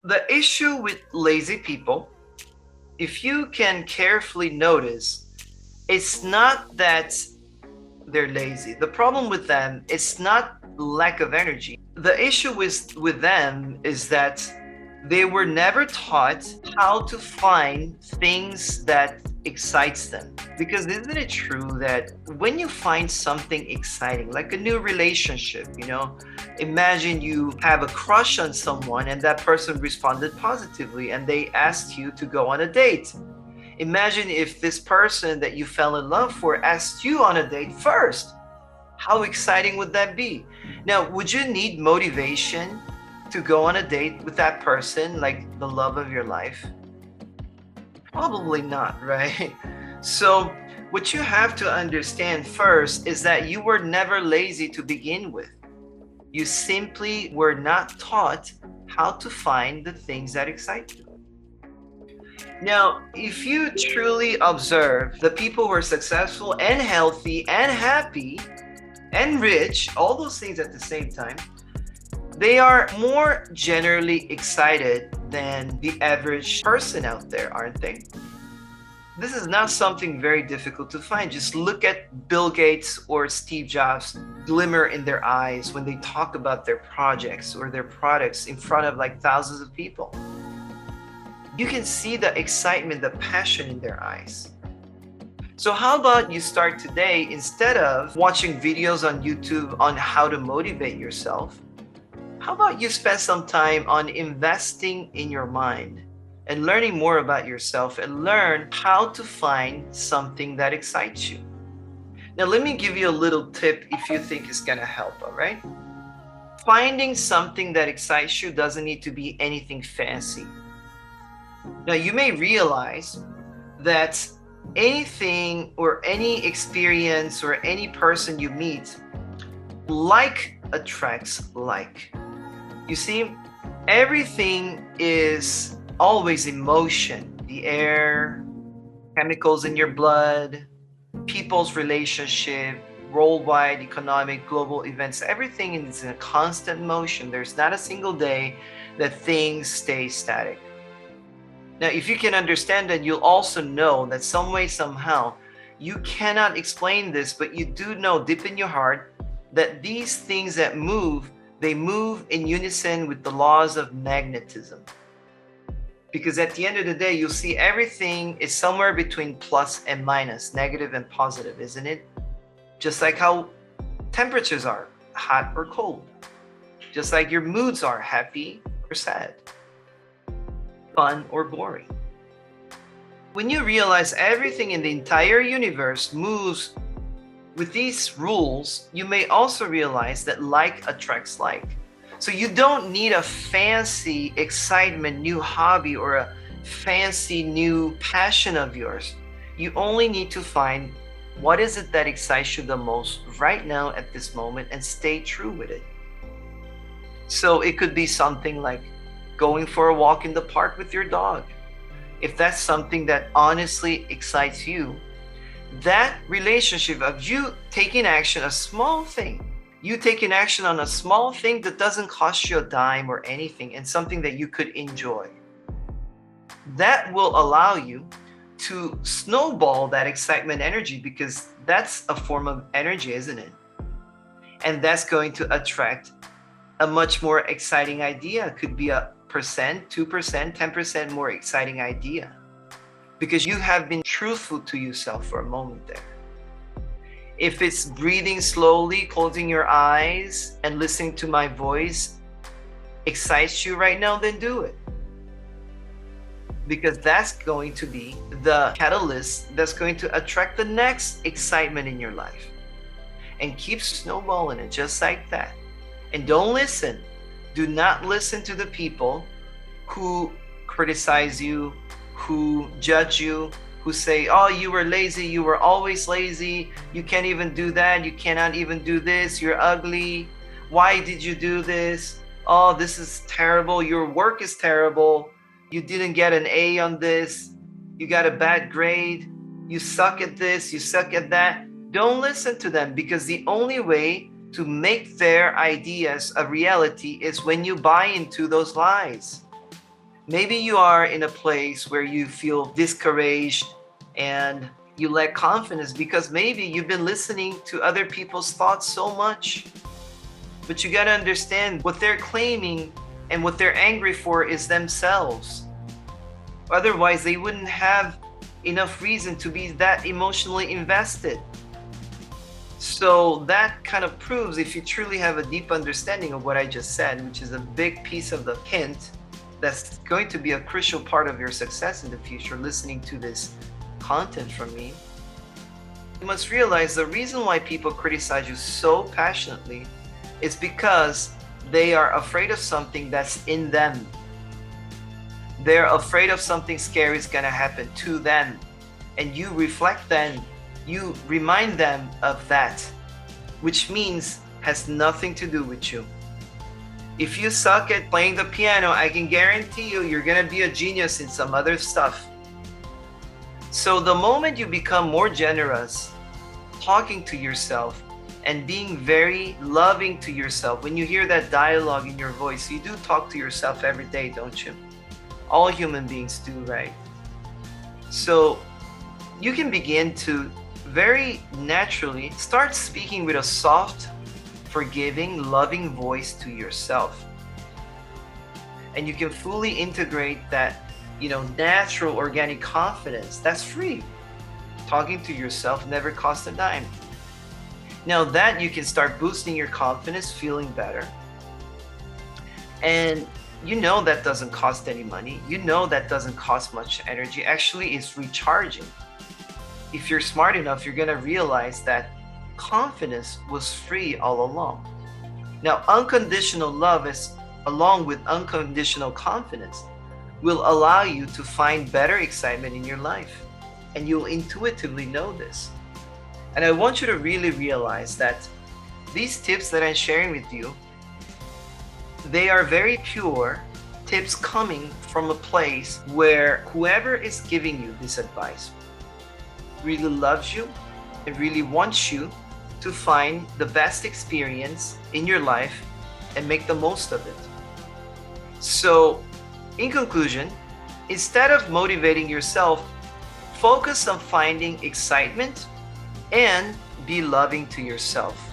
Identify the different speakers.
Speaker 1: The issue with lazy people, if you can carefully notice, it's not that they're lazy. The problem with them is not lack of energy. The issue with them is that they were never taught how to find things that excites them. Because isn't it true that when you find something exciting, like a new relationship, imagine you have a crush on someone and that person responded positively and they asked you to go on a date. Imagine if this person that you fell in love for asked you on a date first. How exciting would that be? Now, would you need motivation to go on a date with that person, like the love of your life? Probably not, right? So, what you have to understand first is that you were never lazy to begin with. You simply were not taught how to find the things that excite you. Now, if you truly observe the people who are successful and healthy and happy and rich, all those things at the same time, they are more generally excited than the average person out there, aren't they? This is not something very difficult to find. Just look at Bill Gates or Steve Jobs' glimmer in their eyes when they talk about their projects or their products in front of like thousands of people. You can see the excitement, the passion in their eyes. So how about you start today, instead of watching videos on YouTube on how to motivate yourself, how about you spend some time on investing in your mind and learning more about yourself and learn how to find something that excites you. Now, let me give you a little tip if you think it's gonna help, all right? Finding something that excites you doesn't need to be anything fancy. Now, you may realize that anything or any experience or any person you meet, like attracts like. You see, everything is always in motion. The air, chemicals in your blood, people's relationship, worldwide economic, global events, everything is in a constant motion. There's not a single day that things stay static. Now, if you can understand that, you'll also know that some way, somehow, you cannot explain this, but you do know deep in your heart that these things that move, they move in unison with the laws of magnetism. Because at the end of the day, you'll see everything is somewhere between plus and minus, negative and positive, isn't it? Just like how temperatures are, hot or cold. Just like your moods are, happy or sad, fun or boring. When you realize everything in the entire universe moves with these rules, you may also realize that like attracts like. So you don't need a fancy excitement, new hobby, or a fancy new passion of yours. You only need to find what is it that excites you the most right now at this moment and stay true with it. So it could be something like going for a walk in the park with your dog. If that's something that honestly excites you, that relationship of you taking action, a small thing, you taking action on a small thing that doesn't cost you a dime or anything, and something that you could enjoy, that will allow you to snowball that excitement energy, because that's a form of energy, isn't it? And that's going to attract a much more exciting idea. It could be a percent, 2%, 10% more exciting idea, because you have been truthful to yourself for a moment there. If it's breathing slowly, closing your eyes, and listening to my voice excites you right now, then do it. Because that's going to be the catalyst that's going to attract the next excitement in your life. And keep snowballing it just like that. And don't listen. Do not listen to the people who criticize you, who judge you, who say, oh, you were lazy, you were always lazy, you can't even do that, you cannot even do this, you're ugly, why did you do this? Oh, this is terrible, your work is terrible, you didn't get an A on this, you got a bad grade, you suck at this, you suck at that. Don't listen to them, because the only way to make their ideas a reality is when you buy into those lies. Maybe you are in a place where you feel discouraged and you lack confidence because maybe you've been listening to other people's thoughts so much. But you got to understand what they're claiming and what they're angry for is themselves. Otherwise, they wouldn't have enough reason to be that emotionally invested. So that kind of proves, if you truly have a deep understanding of what I just said, which is a big piece of the hint that's going to be a crucial part of your success in the future, listening to this content from me, you must realize the reason why people criticize you so passionately is because they are afraid of something that's in them. They're afraid of something scary is going to happen to them. And you reflect then, you remind them of that, which means has nothing to do with you. If you suck at playing the piano, I can guarantee you're going to be a genius in some other stuff. So the moment you become more generous, talking to yourself and being very loving to yourself, when you hear that dialogue in your voice, you do talk to yourself every day, don't you? All human beings do, right? So you can begin to very naturally start speaking with a soft, forgiving, loving voice to yourself. And you can fully integrate that, natural organic confidence. That's free. Talking to yourself never costs a dime. Now that you can start boosting your confidence, feeling better. And that doesn't cost any money. That doesn't cost much energy. Actually, it's recharging. If you're smart enough, you're going to realize that confidence was free all along. Now, unconditional love along with unconditional confidence will allow you to find better excitement in your life. And you'll intuitively know this. And I want you to really realize that these tips that I'm sharing with you, they are very pure tips coming from a place where whoever is giving you this advice really loves you and really wants you to find the best experience in your life and make the most of it. So, in conclusion, instead of motivating yourself, focus on finding excitement and be loving to yourself.